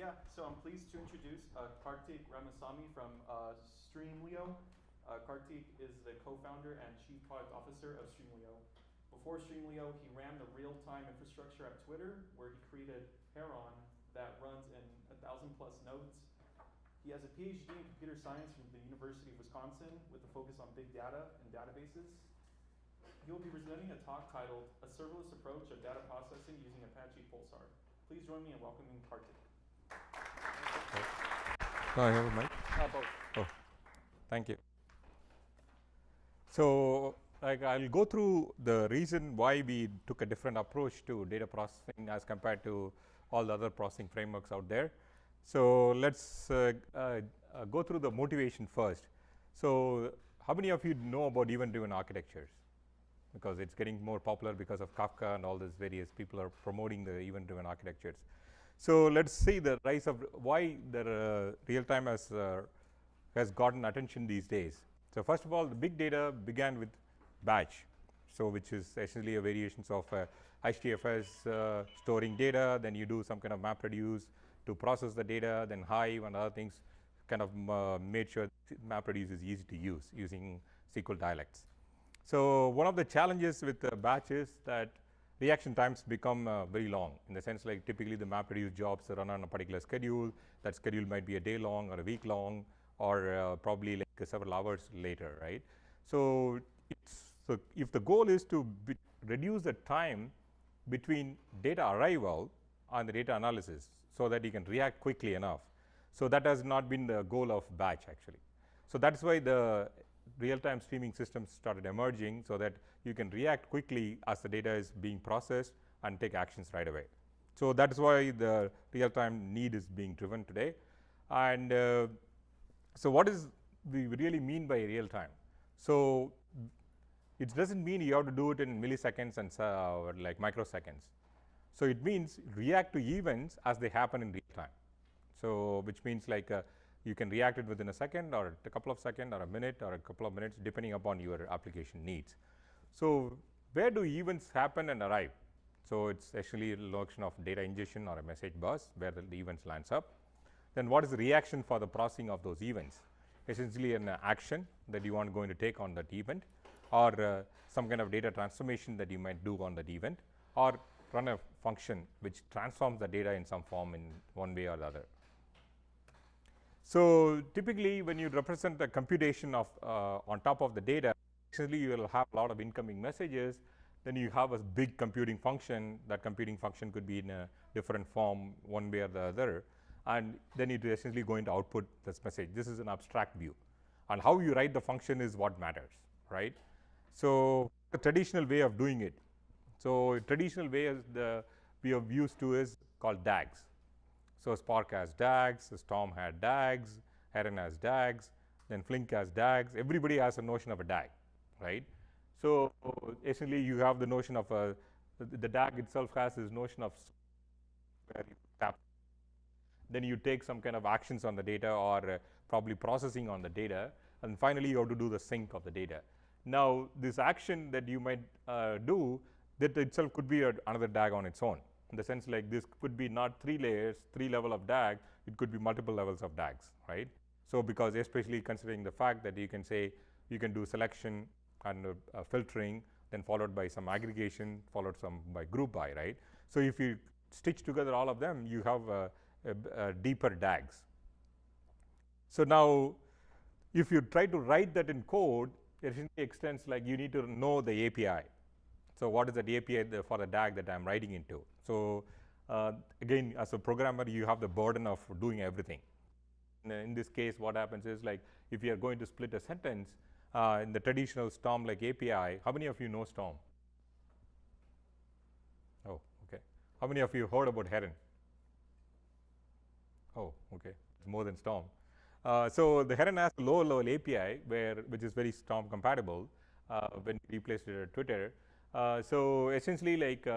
Yeah, so I'm pleased to introduce Karthik Ramasamy from Streamlio. Karthik is the co-founder and chief product officer of Streamlio. Before Streamlio, he ran the real-time infrastructure at Twitter, where he created Heron that runs in 1,000+ nodes. He has a PhD in computer science from the University of Wisconsin with a focus on big data and databases. He will be presenting a talk titled A Serverless Approach of Data Processing Using Apache Pulsar. Please join me in welcoming Karthik. No, I have a mic. Oh, thank you. So, I'll go through the reason why we took a different approach to data processing as compared to all the other processing frameworks out there. So, let's go through the motivation first. So, how many of you know about event-driven architectures? Because it's getting more popular because of Kafka and all these various people are promoting the event-driven architectures. So, let's see the rise of why the real-time has gotten attention these days. So, first of all, the big data began with batch, so which is essentially a variations of HDFS storing data, then you do some kind of MapReduce to process the data, then Hive and other things kind of made sure MapReduce is easy to use using SQL dialects. So, one of the challenges with batch is that reaction times become very long, in the sense like typically the MapReduce jobs run on a particular schedule. That schedule might be a day long or a week long or probably like several hours later, right? So, if the goal is to reduce the time between data arrival and the data analysis so that you can react quickly enough. So, that has not been the goal of batch actually. So, that is why the real-time streaming systems started emerging so that you can react quickly as the data is being processed and take actions right away. So, that is why the real-time need is being driven today. And so, what is we really mean by real-time? So, it doesn't mean you have to do it in milliseconds and like microseconds. So, it means react to events as they happen in real time. So, which means like you can react it within a second or a couple of seconds or a minute or a couple of minutes depending upon your application needs. So, where do events happen and arrive? So, it's actually a notion of data ingestion or a message bus where the events lands up. Then what is the reaction for the processing of those events? Essentially an action that you are going to take on that event, or some kind of data transformation that you might do on that event, or run a function which transforms the data in some form in one way or the other. So, typically when you represent the computation of on top of the data, essentially you will have a lot of incoming messages, then you have a big computing function. That computing function could be in a different form one way or the other, and then it is essentially going to output this message. This is an abstract view, and how you write the function is what matters, right? So, the traditional way of doing it. So, traditional way is we have used to is called DAGs. So, Spark has DAGs, Storm had DAGs, Heron has DAGs, then Flink has DAGs. Everybody has a notion of a DAG, right? So, essentially you have the notion of the DAG itself has this notion of where you tap. Then you take some kind of actions on the data or probably processing on the data, and finally you have to do the sync of the data. Now, this action that you might do, that itself could be another DAG on its own. In the sense like this could be not 3 layers, 3 level of DAG, it could be multiple levels of DAGs, right? So, because especially considering the fact that you can say you can do selection and filtering, then followed by some aggregation, followed some by group by, right? So, if you stitch together all of them, you have deeper DAGs. So, now if you try to write that in code, it extends like you need to know the API. So, what is that API for the DAG that I am writing into? So, again as a programmer you have the burden of doing everything. In this case what happens is like if you are going to split a sentence in the traditional Storm like API, how many of you know Storm? Oh, okay. How many of you heard about Heron? Oh, okay, it's more than Storm. So, the Heron has a lower level API which is very Storm compatible when you replace it at Twitter. So, essentially like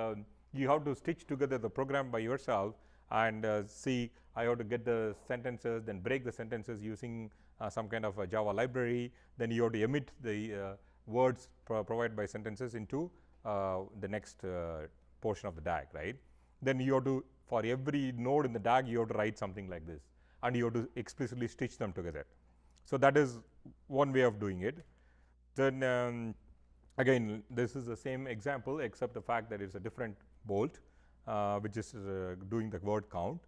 you have to stitch together the program by yourself and see I have to get the sentences, then break the sentences using some kind of a Java library, then you have to emit the words provided by sentences into the next portion of the DAG, right? then you have to, for every node in the DAG, you have to write something like this, and you have to explicitly stitch them together. So that is one way of doing it. Then again, this is the same example, except the fact that it's a different bolt, which is doing the word count.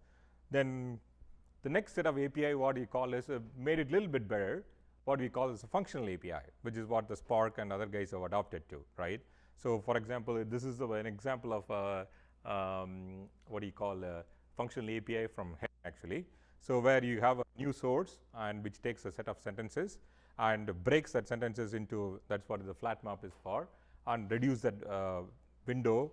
Then the next set of API, what we call is made it a little bit better. What we call is a functional API, which is what the Spark and other guys have adopted to, right? So, for example, this is an example of what do you call a functional API from Head actually. So, where you have a new source and which takes a set of sentences and breaks that sentences into, that's what the flat map is for, and reduce that window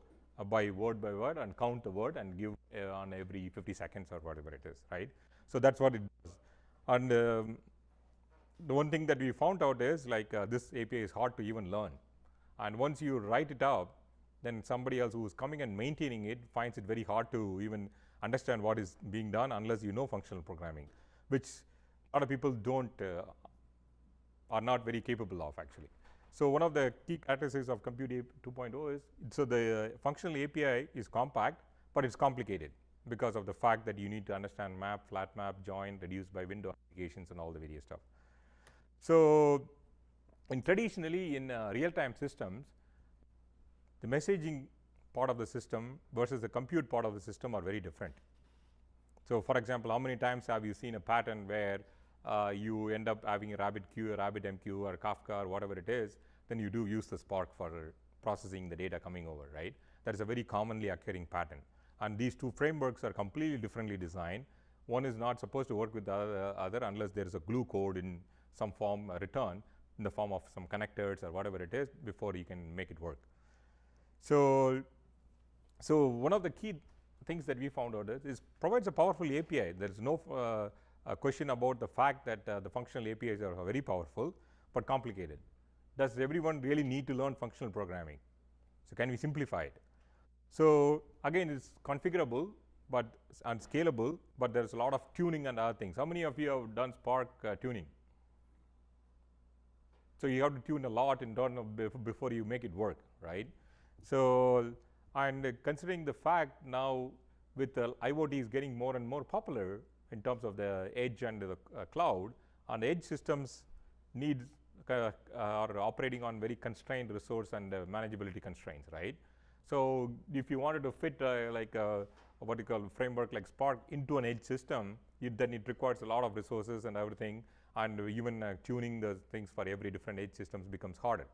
by word and count the word and give on every 50 seconds or whatever it is, right? So, that's what it does. And the one thing that we found out is like this API is hard to even learn, and once you write it up, then somebody else who is coming and maintaining it finds it very hard to even understand what is being done unless you know functional programming, which a lot of people don't are not very capable of actually. So, one of the key characteristics of Compute 2.0 is, so the functional API is compact, but it's complicated because of the fact that you need to understand map, flat map, join, reduce by window applications and all the various stuff. So, traditionally in real-time systems, the messaging part of the system versus the compute part of the system are very different. So, for example, how many times have you seen a pattern where you end up having a RabbitQ, a RabbitMQ, or Kafka, or whatever it is, then you do use the Spark for processing the data coming over, right? That is a very commonly occurring pattern. And these two frameworks are completely differently designed. One is not supposed to work with the other unless there is a glue code in some form return in the form of some connectors or whatever it is before you can make it work. So one of the key things that we found out is provides a powerful API. There is no question about the fact that the functional APIs are very powerful but complicated. Does everyone really need to learn functional programming? So can we simplify it? So again, it's configurable and scalable, but there's a lot of tuning and other things. How many of you have done Spark tuning? So you have to tune a lot in before you make it work, right? So, and considering the fact now with the IoT is getting more and more popular in terms of the edge and the cloud, and edge systems need are operating on very constrained resource and manageability constraints, right? So if you wanted to fit like what you call framework like Spark into an edge system, then it requires a lot of resources and everything, and even tuning the things for every different edge systems becomes harder.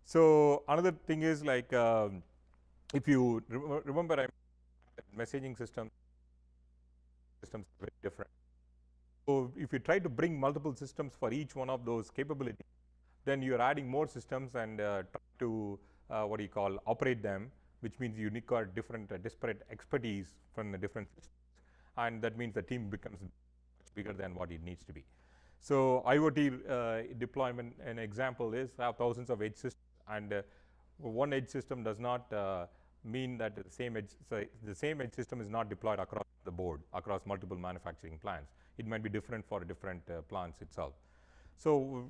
So another thing is like if you remember, messaging systems are very different. So if you try to bring multiple systems for each one of those capabilities, then you are adding more systems and try to what do you call operate them, which means you require different disparate expertise from the different systems, and that means the team becomes much bigger than what it needs to be. So IoT deployment, an example is have thousands of edge systems, and one edge system does not mean that the same edge system is not deployed across the board, across multiple manufacturing plants. It might be different for different plants itself. So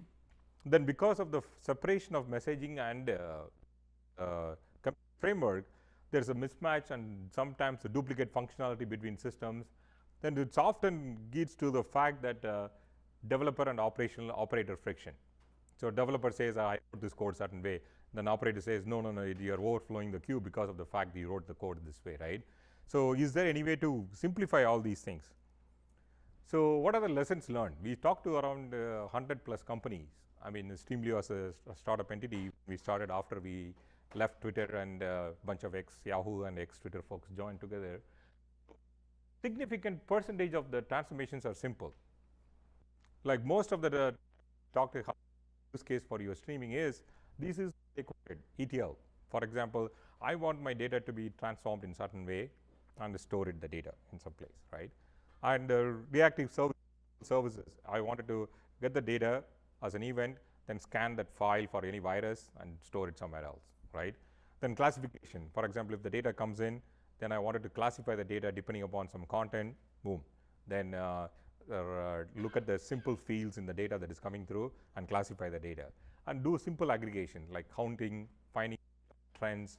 then because of the separation of messaging and framework, there's a mismatch and sometimes a duplicate functionality between systems. Then it often leads to the fact that developer and operator friction. So developer says, I wrote this code certain way. Then operator says, no, you're overflowing the queue because of the fact that you wrote the code this way, right? So is there any way to simplify all these things? So what are the lessons learned? We talked to around 100 plus companies. I mean, Streamlio as a startup entity, we started after we left Twitter, and a bunch of ex-Yahoo and ex-Twitter folks joined together. Significant percentage of the transformations are simple. Like most of the talk to use case for your streaming is, this is ETL. For example, I want my data to be transformed in certain way and store the data in some place, right? And reactive services, I wanted to get the data as an event, then scan that file for any virus and store it somewhere else, right? Then classification, for example, if the data comes in, then I wanted to classify the data depending upon some content, boom. Then look at the simple fields in the data that is coming through and classify the data. And do simple aggregation like counting, finding trends,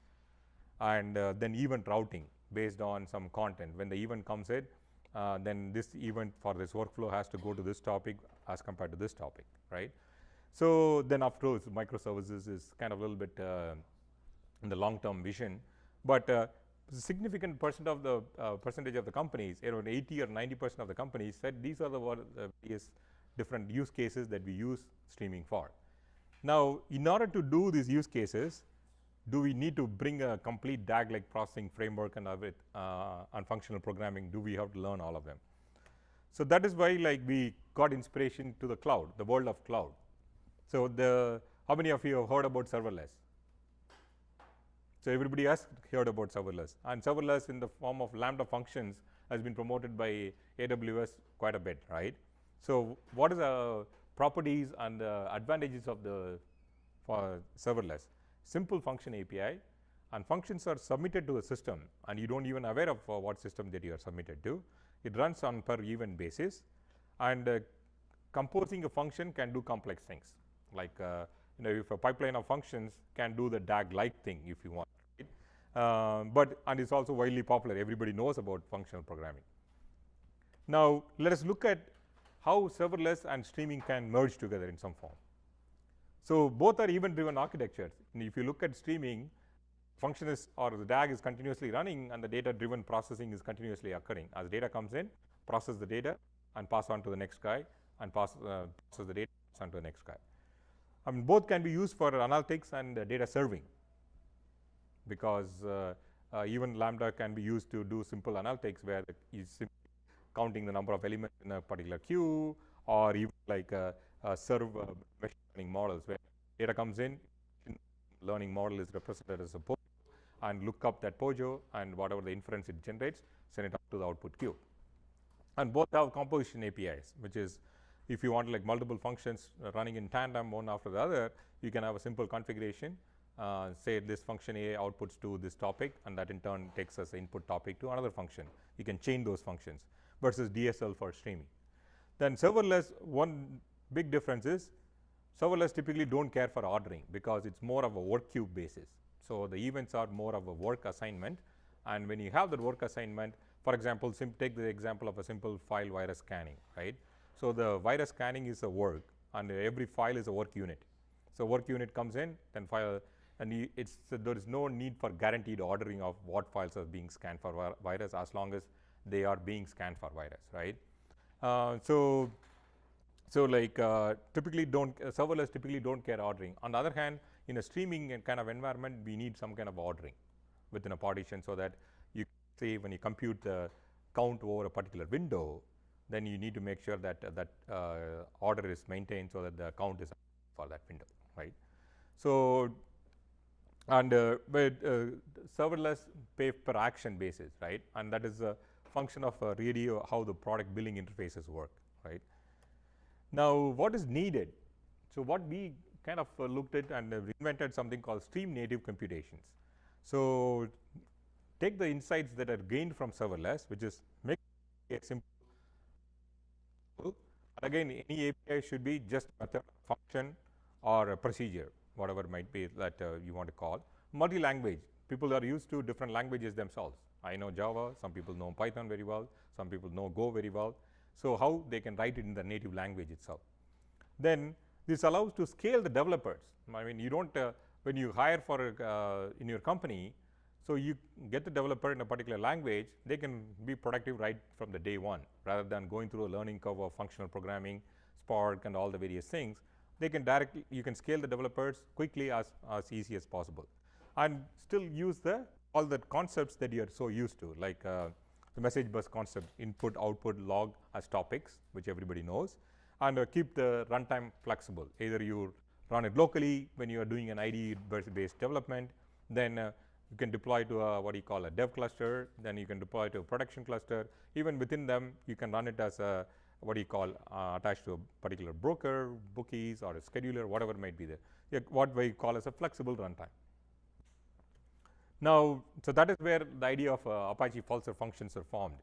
and then event routing based on some content. When the event comes in, then this event for this workflow has to go to this topic as compared to this topic, right? So then of course microservices is kind of a little bit in the long term vision, but significant percentage of the companies, around 80 or 90% of the companies said these are the various different use cases that we use streaming for. Now, in order to do these use cases, do we need to bring a complete DAG-like processing framework and on functional programming? Do we have to learn all of them? So that is why like we got inspiration to the cloud, the world of cloud. So how many of you have heard about serverless? So everybody has heard about serverless, and serverless in the form of Lambda functions has been promoted by AWS quite a bit, right? So what is the properties and the advantages of for serverless? Simple function API, and functions are submitted to a system, and you don't even aware of what system that you are submitted to. It runs on per event basis, and composing a function can do complex things, like if a pipeline of functions can do the DAG-like thing if you want, right? And it's also widely popular. Everybody knows about functional programming. Now let us look at how serverless and streaming can merge together in some form. So both are event-driven architectures. And if you look at streaming, function is, or the DAG is continuously running, and the data-driven processing is continuously occurring. As data comes in, process the data and pass on to the next guy, and process the data, pass on to the next guy. I mean, both can be used for analytics and data serving, because even Lambda can be used to do simple analytics where you simply counting the number of elements in a particular queue, or even like serve machine learning models where data comes in, learning model is represented as a POJO, and look up that POJO, and whatever the inference it generates, send it up to the output queue. And both have composition APIs, which is if you want like multiple functions running in tandem one after the other, you can have a simple configuration. Say this function A outputs to this topic, and that in turn takes as input topic to another function. You can chain those functions versus DSL for streaming. Then serverless, one big difference is serverless typically don't care for ordering, because it's more of a work queue basis. So the events are more of a work assignment, and when you have that work assignment, for example, take the example of a simple file virus scanning, right? So the virus scanning is a work, and every file is a work unit. So work unit comes in, then file, and there is no need for guaranteed ordering of what files are being scanned for virus, as long as they are being scanned for virus, right? So like typically serverless typically don't care ordering. On the other hand, in a streaming kind of environment, we need some kind of ordering within a partition, so that you say when you compute the count over a particular window, then you need to make sure that order is maintained so that the count is for that window, right? So and serverless pay per action basis, right? And that is a function of really how the product billing interfaces work, right? Now what is needed? So what we kind of looked at and invented something called stream native computations. So take the insights that are gained from serverless, which is make it simple. Again, any API should be just method, function, or a procedure, whatever might be that you want to call. Multi-language, people are used to different languages themselves. I know Java, some people know Python very well, some people know Go very well. So how they can write it in the native language itself. Then this allows to scale the developers. I mean, you don't, when you hire for in your company, so you get the developer in a particular language, they can be productive right from the day one, rather than going through a learning curve of functional programming, Spark, and all the various things. They can directly, you can scale the developers quickly as easy as possible, and still use all the concepts that you are so used to, like the message bus concept, input, output, log as topics, which everybody knows, and keep the runtime flexible. Either you run it locally when you are doing an IDE-based development, then you can deploy to what you call a dev cluster, then you can deploy to a production cluster. Even within them, you can run it as a what you call attached to a particular broker, bookies, or a scheduler, whatever might be there. What we call as a flexible runtime. Now, so that is where the idea of Apache Pulsar functions are formed.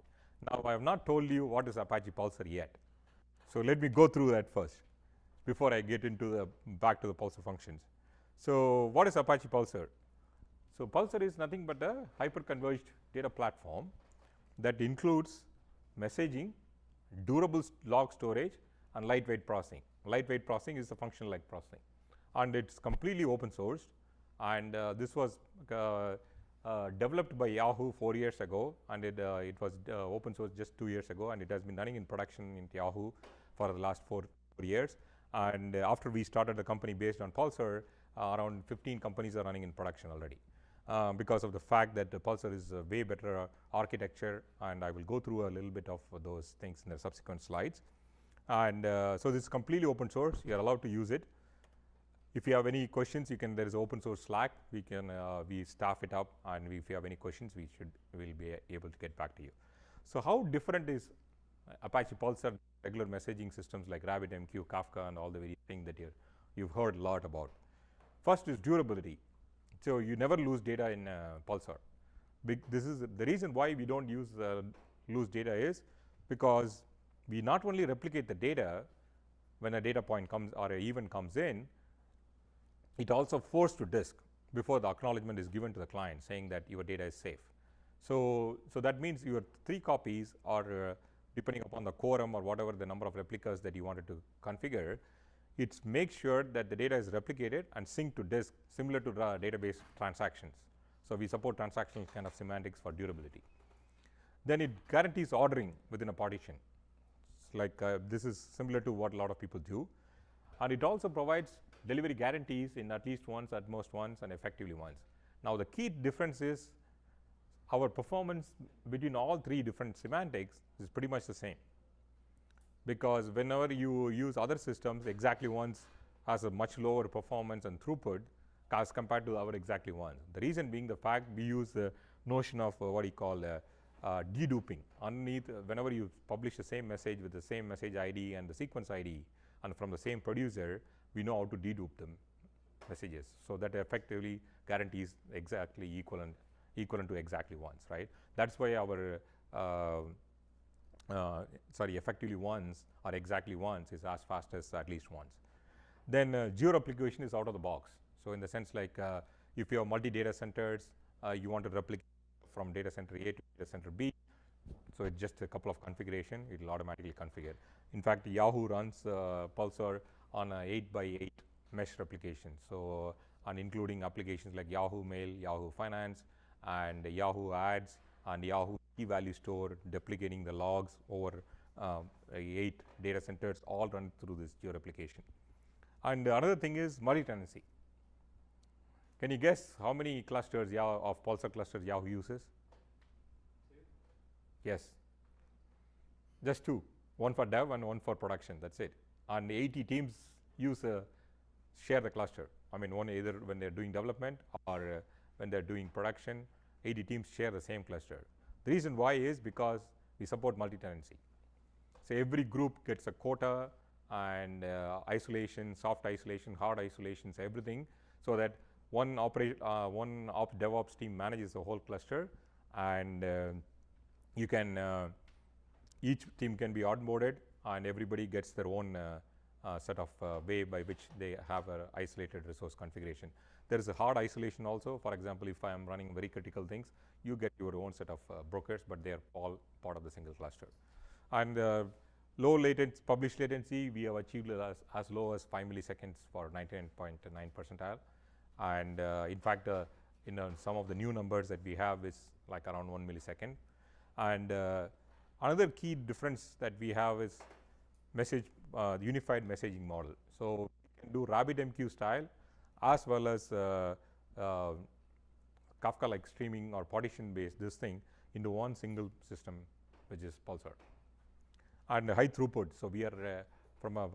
Now, I have not told you what is Apache Pulsar yet. So let me go through that first before I get into back to the Pulsar functions. So what is Apache Pulsar? So Pulsar is nothing but a hyper-converged data platform that includes messaging, durable log storage, and lightweight processing. Lightweight processing is the function-like processing, and it's completely open sourced. And this was developed by Yahoo 4 years ago, and it was open source just 2 years ago, and it has been running in production in Yahoo for the last 4 years. And after we started the company based on Pulsar, around 15 companies are running in production already. Because of the fact that the Pulsar is a way better architecture, and I will go through a little bit of those things in the subsequent slides. And so this is completely open source. You are allowed to use it. If you have any questions, you can. There is open source Slack. We can we staff it up, and if you have any questions, we'll be able to get back to you. So how different is Apache Pulsar regular messaging systems like RabbitMQ, Kafka, and all the various things that you've heard a lot about? First is durability. So you never lose data in Pulsar. This is the reason why we don't use lose data is because we not only replicate the data when a data point comes or an event comes in, it also forced to disk before the acknowledgement is given to the client saying that your data is safe. So that means your 3 copies are depending upon the quorum or whatever the number of replicas that you wanted to configure, it makes sure that the data is replicated and synced to disk similar to database transactions. So we support transactional kind of semantics for durability. Then it guarantees ordering within a partition. It's like this is similar to what a lot of people do. And it also provides delivery guarantees in at least once, at most once, and effectively once. Now the key difference is our performance between all 3 different semantics is pretty much the same. Because whenever you use other systems, exactly once has a much lower performance and throughput as compared to our exactly once. The reason being the fact we use the notion of what you call deduping. Underneath, whenever you publish the same message with the same message ID and the sequence ID, and from the same producer, we know how to dedupe the messages. So that effectively guarantees exactly equivalent to exactly once, right? That's why our effectively once or exactly once is as fast as at least once. Then geo-replication is out of the box. So in the sense like if you have multi-data centers, you want to replicate from data center A to data center B. So it's just a couple of configuration, it will automatically configure. In fact, Yahoo runs Pulsar on a 8x8 mesh replication. So and including applications like Yahoo Mail, Yahoo Finance, and Yahoo Ads, and Yahoo key value store, duplicating the logs over 8 data centers, all run through this geo-replication. And another thing is multi-tenancy. Can you guess how many clusters of Pulsar clusters Yahoo uses? 2? Yes. Just 2. One for dev and one for production. That's it. And 80 teams share the cluster. I mean, one either when they're doing development or when they're doing production, 80 teams share the same cluster. The reason why is because we support multi-tenancy. So every group gets a quota and isolation, soft isolation, hard isolations, everything, so that one DevOps team manages the whole cluster, and you can each team can be onboarded, and everybody gets their own set of way by which they have an isolated resource configuration. There is a hard isolation also. For example, if I am running very critical things, you get your own set of brokers, but they are all part of the single cluster. And low latency, published latency, we have achieved as low as 5 milliseconds for 99.9 percentile. And in fact, in some of the new numbers that we have is like around 1 millisecond. And another key difference that we have is unified messaging model. So we can do RabbitMQ style as well as Kafka-like streaming or partition-based this thing into one single system, which is Pulsar. And high throughput. So we are from a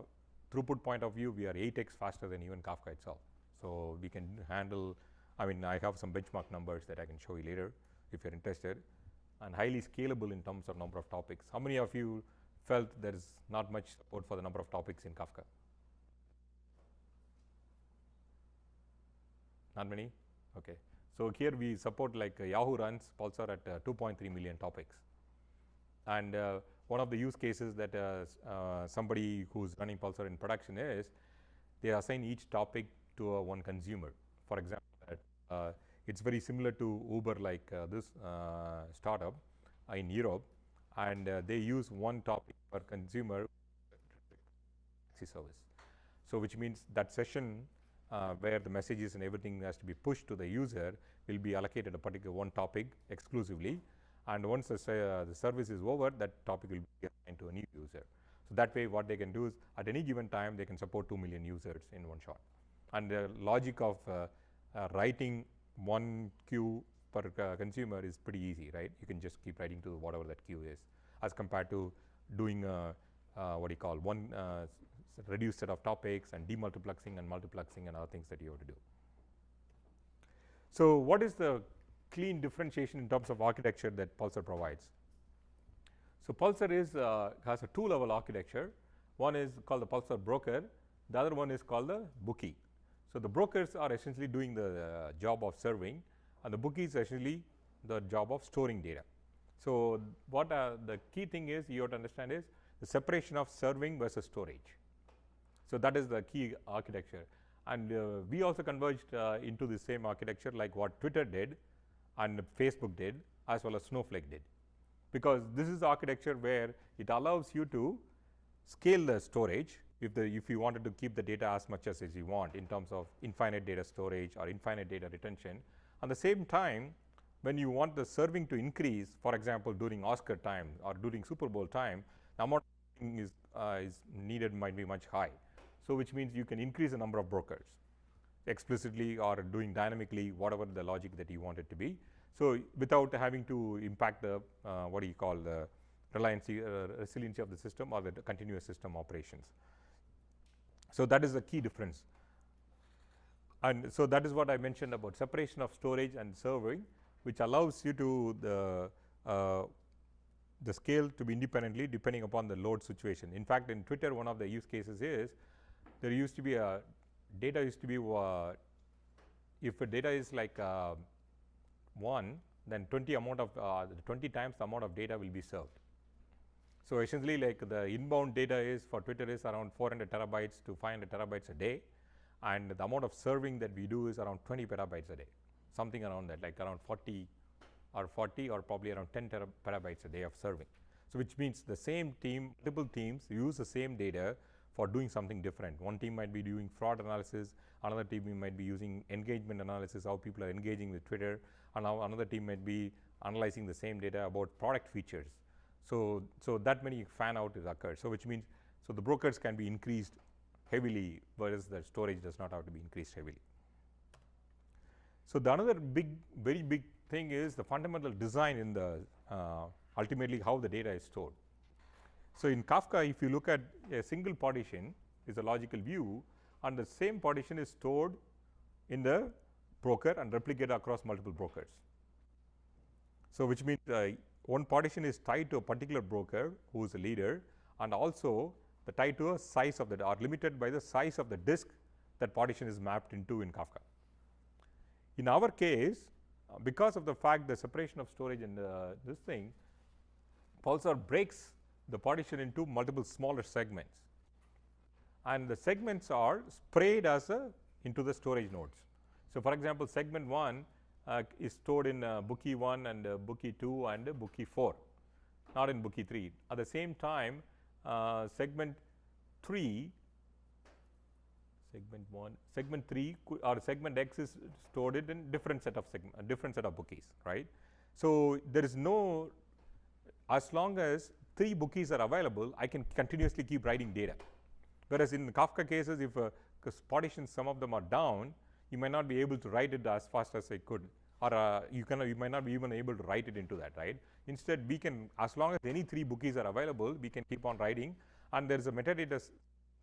throughput point of view, we are 8x faster than even Kafka itself. So we can handle, I mean, I have some benchmark numbers that I can show you later if you're interested, and highly scalable in terms of number of topics. How many of you felt there is not much support for the number of topics in Kafka? Not many? Okay. So here we support like Yahoo runs Pulsar at 2.3 million topics. And one of the use cases that somebody who's running Pulsar in production is they assign each topic to one consumer. For example, It's very similar to Uber, like this startup in Europe, and they use one topic per consumer taxi service. So which means that session where the messages and everything has to be pushed to the user will be allocated a particular one topic exclusively, and once the service is over, that topic will be assigned to a new user. So that way what they can do is at any given time they can support 2 million users in one shot. And the logic of writing one queue per consumer is pretty easy, right? You can just keep writing to whatever that queue is, as compared to doing what do you call one reduced set of topics and demultiplexing and multiplexing and other things that you have to do. So what is the clean differentiation in terms of architecture that Pulsar provides? So Pulsar has a two-level architecture. One is called the Pulsar broker. The other one is called the bookie. So the brokers are essentially doing the job of serving, and the bookies are essentially the job of storing data. So what the key thing is you have to understand is the separation of serving versus storage. So that is the key architecture, and we also converged into the same architecture like what Twitter did and Facebook did, as well as Snowflake did, because this is the architecture where it allows you to scale the storage if you wanted to keep the data as much as you want in terms of infinite data storage or infinite data retention. At the same time, when you want the serving to increase, for example during Oscar time or during Super Bowl time, the amount is needed might be much high. So which means you can increase the number of brokers explicitly or doing dynamically whatever the logic that you want it to be. So without having to impact the what do you call the resiliency of the system or the continuous system operations. So that is the key difference. And so that is what I mentioned about separation of storage and serving, which allows you to the scale to be independently depending upon the load situation. In fact, in Twitter, one of the use cases is there used to be a data used to be if a data is like 1, then 20 times the amount of data will be served. So essentially, like the inbound data is for Twitter is around 400 terabytes to 500 terabytes a day, and the amount of serving that we do is around 20 petabytes a day, something around that, like around 40 or probably around 10 petabytes a day of serving. So which means the same team, multiple teams use the same data for doing something different. One team might be doing fraud analysis, another team might be using engagement analysis, how people are engaging with Twitter, and now another team might be analyzing the same data about product features. So that many fan out is occurred. So which means the brokers can be increased heavily, whereas the storage does not have to be increased heavily. So the another very big thing is the fundamental design in the ultimately how the data is stored. So in Kafka, if you look at a single partition is a logical view, and the same partition is stored in the broker and replicated across multiple brokers. So which means one partition is tied to a particular broker who is a leader, and also the tied to a size of the or limited by the size of the disk that partition is mapped into in Kafka. In our case, because of the fact the separation of storage and this thing, Pulsar breaks the partition into multiple smaller segments, and the segments are sprayed as into the storage nodes. So for example, segment 1 is stored in bookie 1 and bookie 2 and bookie 4, not in bookie 3. At the same time, segment 3 or segment X is stored in different set of bookies, right? So there is no, as long as 3 bookies are available, I can continuously keep writing data. Whereas in the Kafka cases, if because partitions, some of them are down, you might not be able to write it as fast as I could, or you might not be even able to write it into that, right? Instead, we can, as long as any 3 bookies are available, we can keep on writing, and there is a metadata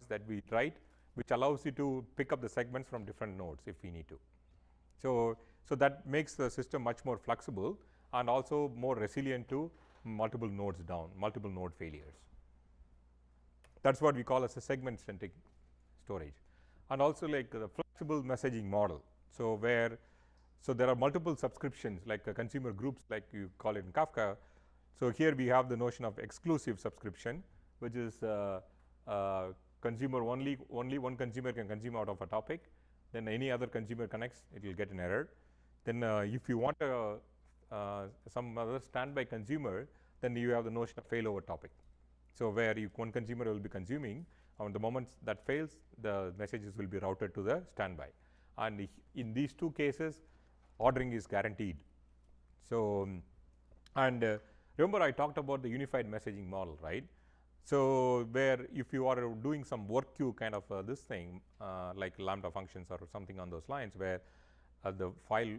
that we write, which allows you to pick up the segments from different nodes if we need to. So that makes the system much more flexible and also more resilient to multiple nodes down, multiple node failures. That's what we call as a segment-centric storage. And also like the flexible messaging model. So there are multiple subscriptions, like consumer groups, like you call it in Kafka. So here we have the notion of exclusive subscription, which is consumer only one consumer can consume out of a topic. Then any other consumer connects, it will get an error. Then if you want some other standby consumer, then you have the notion of failover topic. So where one consumer will be consuming, on the moment that fails, the messages will be routed to the standby. And in these two cases, ordering is guaranteed. So, and remember I talked about the unified messaging model, right? So where if you are doing some work queue kind of this thing, like Lambda functions or something on those lines, where the file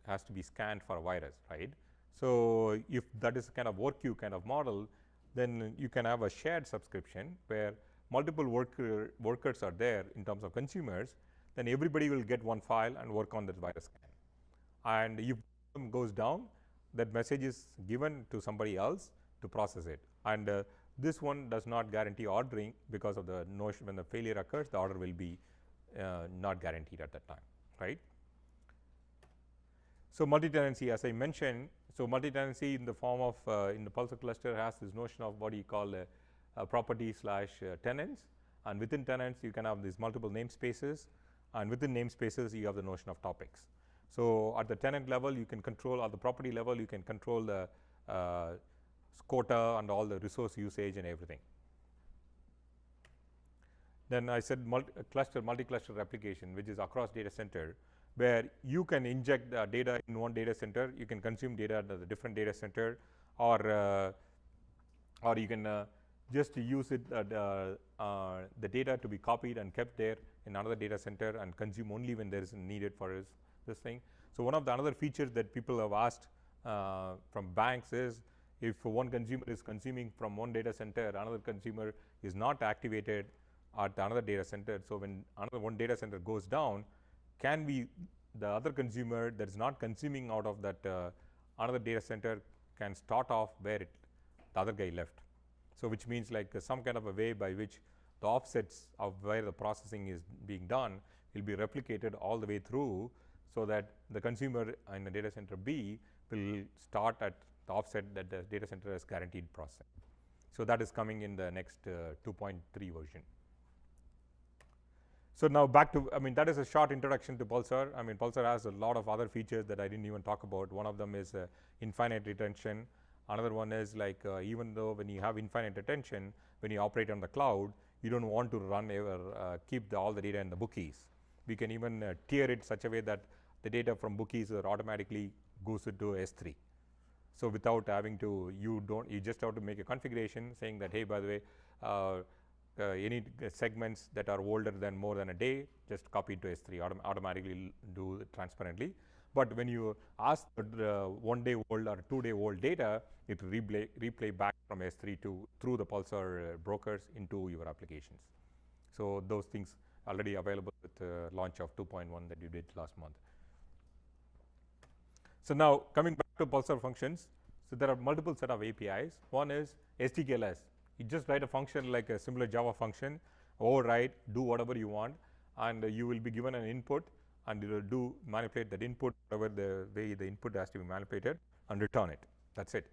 has to be scanned for a virus, right? So if that is kind of work queue kind of model, then you can have a shared subscription where multiple workers are there in terms of consumers. Then everybody will get one file and work on that virus scan. And if one goes down, that message is given to somebody else to process it. And this one does not guarantee ordering because of the notion when the failure occurs, the order will be not guaranteed at that time, right? So multi-tenancy, as I mentioned, so multi-tenancy in the form of in the Pulsar cluster has this notion of what you call a property / tenants, and within tenants you can have these multiple namespaces, and within namespaces you have the notion of topics. So at the tenant level you can control, at the property level you can control the quota and all the resource usage and everything. Then I said multi-cluster replication, which is across data center, where you can inject data in one data center, you can consume data at the different data center, or you can just use it the data to be copied and kept there in another data center and consume only when there is needed for this thing. So one of the another features that people have asked from banks is, if one consumer is consuming from one data center, another consumer is not activated at another data center. So when another one data center goes down, can we, the other consumer that is not consuming out of that another data center can start off where the other guy left. So which means like some kind of a way by which the offsets of where the processing is being done will be replicated all the way through, so that the consumer in the data center B will start at the offset that the data center has guaranteed processing. So that is coming in the next 2.3 version. So now back to, I mean, that is a short introduction to Pulsar. I mean, Pulsar has a lot of other features that I didn't even talk about. One of them is infinite retention. Another one is like even though when you have infinite retention, when you operate on the cloud, you don't want to run ever keep all the data in the bookies. We can even tier it such a way that the data from bookies automatically goes into S3. So without having to, you just have to make a configuration saying that, hey, by the way, any segments that are older than more than a day, just copy it to S3, automatically do it transparently. But when you ask 1 day old or 2 day old data, it replay back from S3 through the Pulsar brokers into your applications. So those things already available with the launch of 2.1 that you did last month. So now coming back to Pulsar functions, so there are multiple set of APIs. One is SDKLS. You just write a function like a similar Java function, override, do whatever you want, and you will be given an input, and it will manipulate that input, whatever the way the input has to be manipulated, and return it. That's it.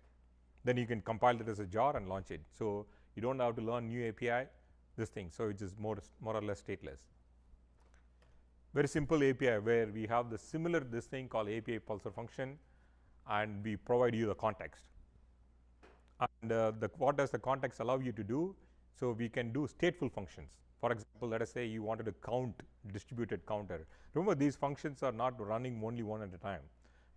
Then you can compile it as a jar and launch it. So you don't have to learn new API, this thing. So it is more or less stateless. Very simple API where we have the similar this thing called API Pulsar function, and we provide you the context. And what does the context allow you to do? So we can do stateful functions. For example, let us say you wanted to count distributed counter. Remember, these functions are not running only one at a time,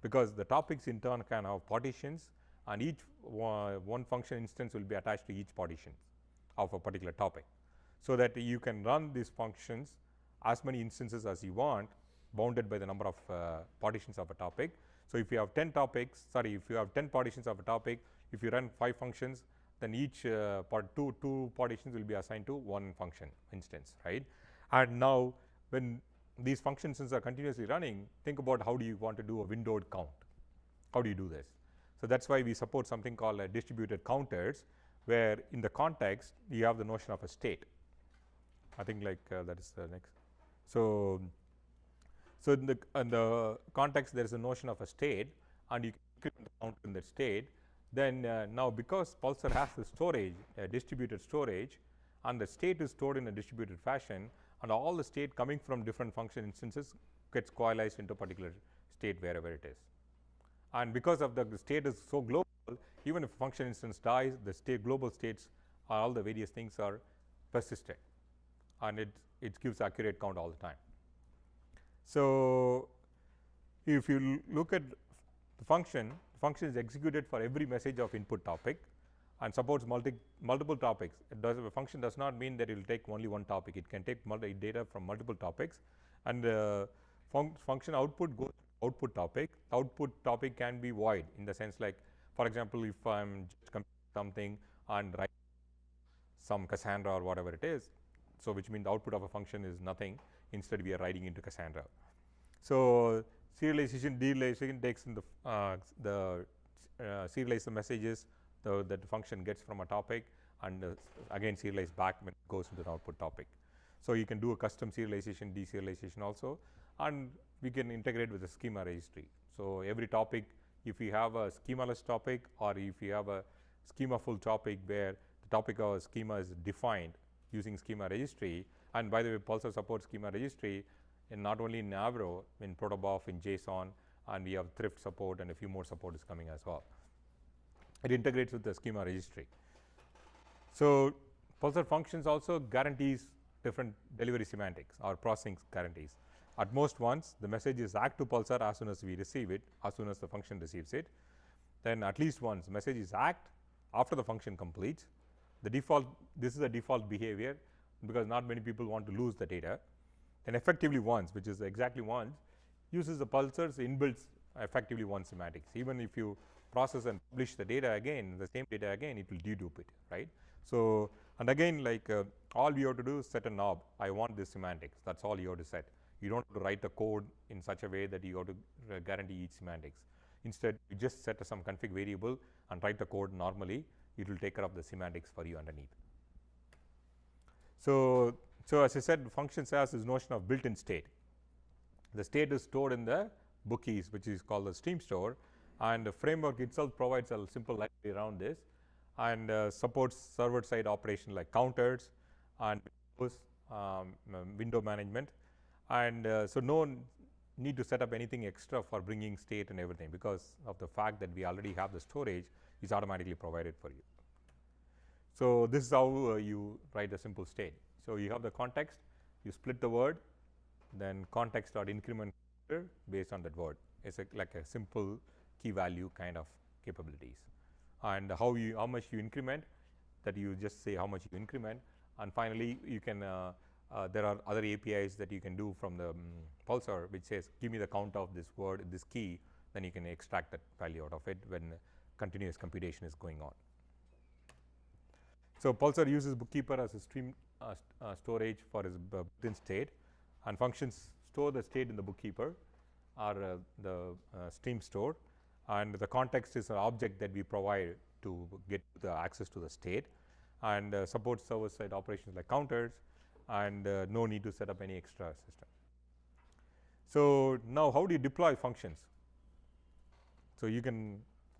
because the topics in turn can have partitions, and each one function instance will be attached to each partition of a particular topic, so that you can run these functions as many instances as you want, bounded by the number of partitions of a topic. So if you have 10 topics, if you have 10 partitions of a topic, if you run 5 functions, then each two partitions will be assigned to one function instance, right? And now when these functions are continuously running, think about how do you want to do a windowed count? How do you do this? So that's why we support something called distributed counters, where in the context you have the notion of a state. I think like that is the next. So in the context there is a notion of a state, and you can increment the count in that state. Then now because Pulsar has the storage, distributed storage, and the state is stored in a distributed fashion, and all the state coming from different function instances gets coalesced into a particular state wherever it is. And because of the state is so global, even if a function instance dies, the state global states, all the various things are persisted, and it gives accurate count all the time. So if you look at the function is executed for every message of input topic and supports multiple topics. A function does not mean that it will take only one topic. It can take data from multiple topics, and function output goes to output topic. Output topic can be void, in the sense like, for example, if I'm just computing something and write some Cassandra or whatever it is, so which means the output of a function is nothing. Instead, we are writing into Cassandra. So serialization, deserialization takes in the serialize the messages that the function gets from a topic, and again serialize back when it goes into the output topic. So you can do a custom serialization, deserialization also, and we can integrate with the schema registry. So every topic, if you have a schemaless topic, or if you have a schemaful topic where the topic or schema is defined using schema registry, and by the way, Pulsar supports schema registry, and not only in Avro, in protobuf, in JSON, and we have thrift support, and a few more support is coming as well. It integrates with the schema registry. So Pulsar functions also guarantees different delivery semantics or processing guarantees. At most once, the message is act to Pulsar as soon as we receive it, as soon as the function receives it. Then at least once, the message is act after the function completes. The default, this is the default behavior, because not many people want to lose the data. Then effectively once, which is exactly once, uses the Pulsar's inbuilt effectively once semantics. Even if you process and publish the data again, the same data again, it will dedupe it, right? So, and again, like all you have to do is set a knob. I want this semantics. That's all you have to set. You don't have to write the code in such a way that you have to guarantee each semantics. Instead, you just set some config variable and write the code normally. It will take care of the semantics for you underneath. So as I said, functions has this notion of built-in state. The state is stored in the book keys, which is called the stream store, and the framework itself provides a simple library around this, and supports server-side operation like counters and window management, and so no need to set up anything extra for bringing state and everything, because of the fact that we already have the storage is automatically provided for you. So this is how you write a simple state. So you have the context, you split the word, then context.increment based on that word. It's like a simple key value kind of capabilities. And how much you increment, that you just say how much you increment. And finally, you can there are other APIs that you can do from the Pulsar, which says give me the count of this word, this key, then you can extract that value out of it when continuous computation is going on. So Pulsar uses bookkeeper as a stream storage for its built-in state, and functions store the state in the bookkeeper or the stream store, and the context is an object that we provide to get the access to the state, and supports server-side operations like counters, and no need to set up any extra system. So now, how do you deploy functions? So you can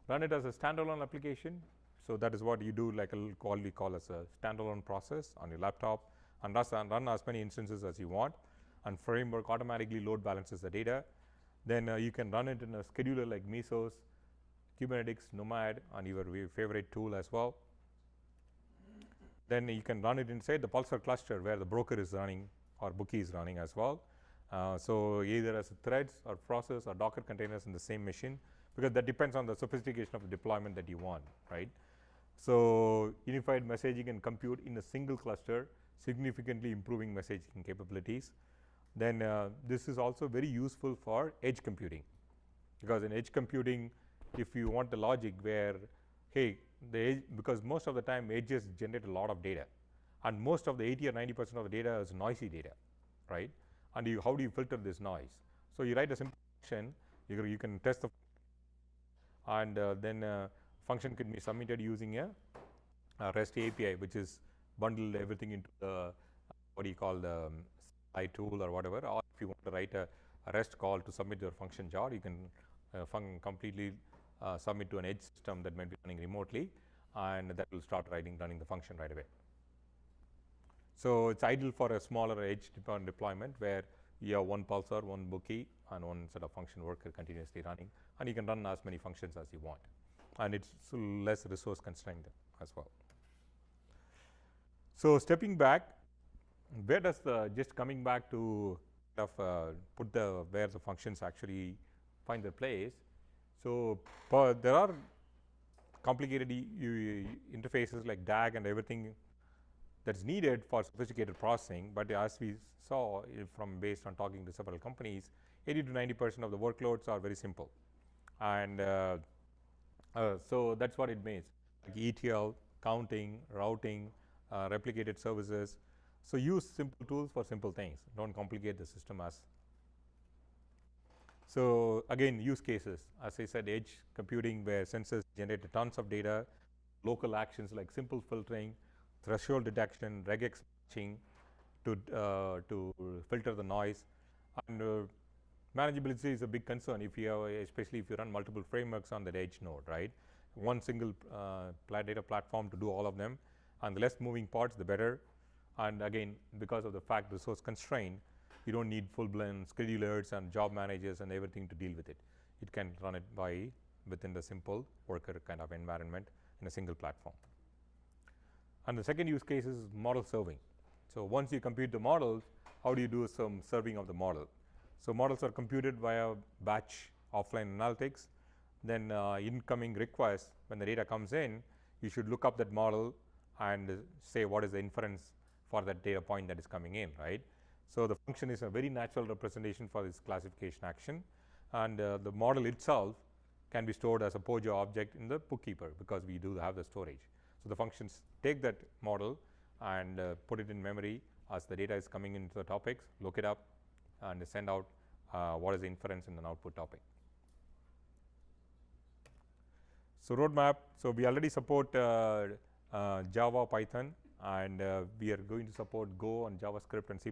run it as a standalone application. So that is what you do, like we call as a standalone process on your laptop, and run as many instances as you want, and framework automatically load balances the data. Then you can run it in a scheduler like Mesos, Kubernetes, Nomad, and your favorite tool as well. Then you can run it inside the Pulsar cluster where the broker is running or bookie is running as well. So either as threads or process or Docker containers in the same machine, because that depends on the sophistication of the deployment that you want, right? So unified messaging and compute in a single cluster, significantly improving messaging capabilities. Then this is also very useful for edge computing, because in edge computing, if you want the logic where, hey, the edge, because most of the time edges generate a lot of data, and most of the 80 or 90% of the data is noisy data, right? And how do you filter this noise? So you write a simple function, you can test the, and then function can be submitted using a REST API, which is bundled everything into the what do you call the tool or whatever. Or if you want to write a REST call to submit your function jar, you can completely submit to an edge system that might be running remotely, and that will start running the function right away. So it's ideal for a smaller edge deployment where you have one Pulsar, one bookie, and one set of function worker continuously running, and you can run as many functions as you want, and it's less resource constrained as well. So stepping back, where does just coming back to put where the functions actually find their place. So there are complicated interfaces like DAG and everything that's needed for sophisticated processing, but as we saw based on talking to several companies, 80 to 90% of the workloads are very simple, and so that's what it means, like ETL, counting, routing, replicated services. So use simple tools for simple things. Don't complicate the system as. So again, use cases, as I said, edge computing where sensors generate tons of data, local actions like simple filtering, threshold detection, regex matching to filter the noise, and manageability is a big concern if you have, especially if you run multiple frameworks on the edge node, right? One single data platform to do all of them, and the less moving parts, the better. And again, because of the fact resource constraint, you don't need full-blown schedulers and job managers and everything to deal with it. It can run it within the simple worker kind of environment in a single platform. And the second use case is model serving. So once you compute the models, how do you do some serving of the model? So models are computed via batch offline analytics. Then incoming requests, when the data comes in, you should look up that model and say what is the inference for that data point that is coming in, right? So the function is a very natural representation for this classification action, and the model itself can be stored as a POJO object in the bookkeeper because we do have the storage. So the functions take that model and put it in memory as the data is coming into the topics, look it up, and send out what is the inference in an output topic. So roadmap, so we already support Java, Python, and we are going to support Go and JavaScript and C++,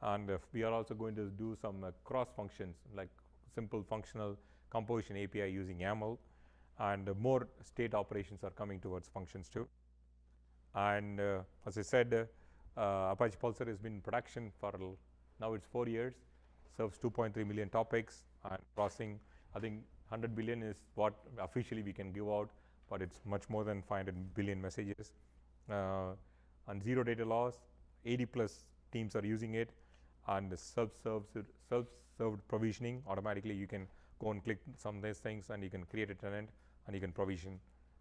and we are also going to do some cross functions like simple functional composition API using YAML, and more state operations are coming towards functions too. And as I said, Apache Pulsar has been in production for now it's 4 years, serves 2.3 million topics, and processing, I think 100 billion is what officially we can give out, but it's much more than 500 billion messages. And zero data loss, 80+ teams are using it, and the self-served provisioning, automatically you can go and click some of these things and you can create a tenant and you can provision,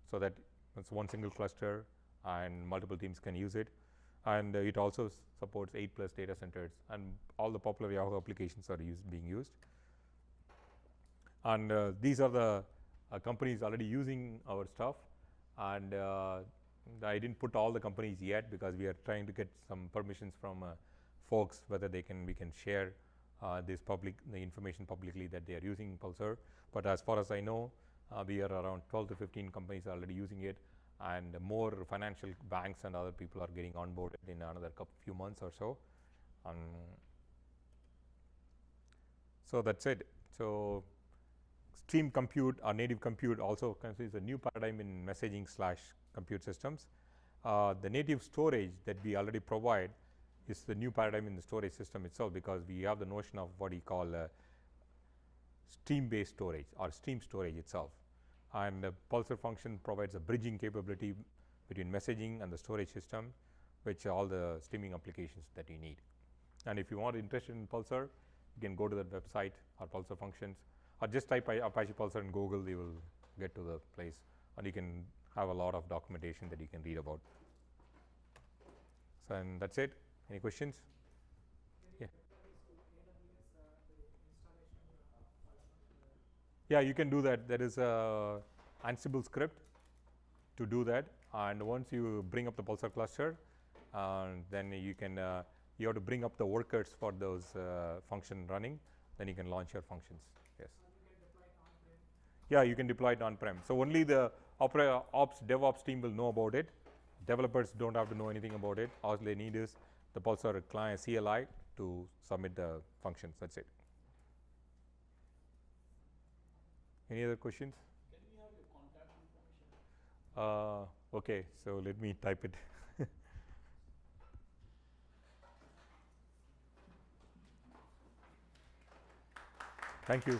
so that it's one single cluster and multiple teams can use it. And it also supports 8+ data centers, and all the popular Yahoo applications are being used. And these are the companies already using our stuff, and I didn't put all the companies yet because we are trying to get some permissions from folks whether we can share the information publicly that they are using Pulsar. But as far as I know, we are around 12 to 15 companies already using it, and more financial banks and other people are getting onboarded in another few months or so. So that's it. So stream compute or native compute also is a new paradigm in messaging / compute systems. The native storage that we already provide is the new paradigm in the storage system itself, because we have the notion of what we call stream-based storage or stream storage itself. And the Pulsar function provides a bridging capability between messaging and the storage system, which are all the streaming applications that you need. And if you are interested in Pulsar, you can go to that website or Pulsar functions, or just type Apache Pulsar in Google, you will get to the place, and you can have a lot of documentation that you can read about. So, and that's it. Any questions? Yeah. Yeah, you can do that. There is a Ansible script to do that, and once you bring up the Pulsar cluster, then you can you have to bring up the workers for those function running. Then you can launch your functions. Yes. Yeah, you can deploy it on-prem. So only the ops DevOps team will know about it. Developers don't have to know anything about it. All they need is the Pulsar client CLI to submit the functions. That's it. Any other questions? Can we have your contact information? Okay, so let me type it. Thank you.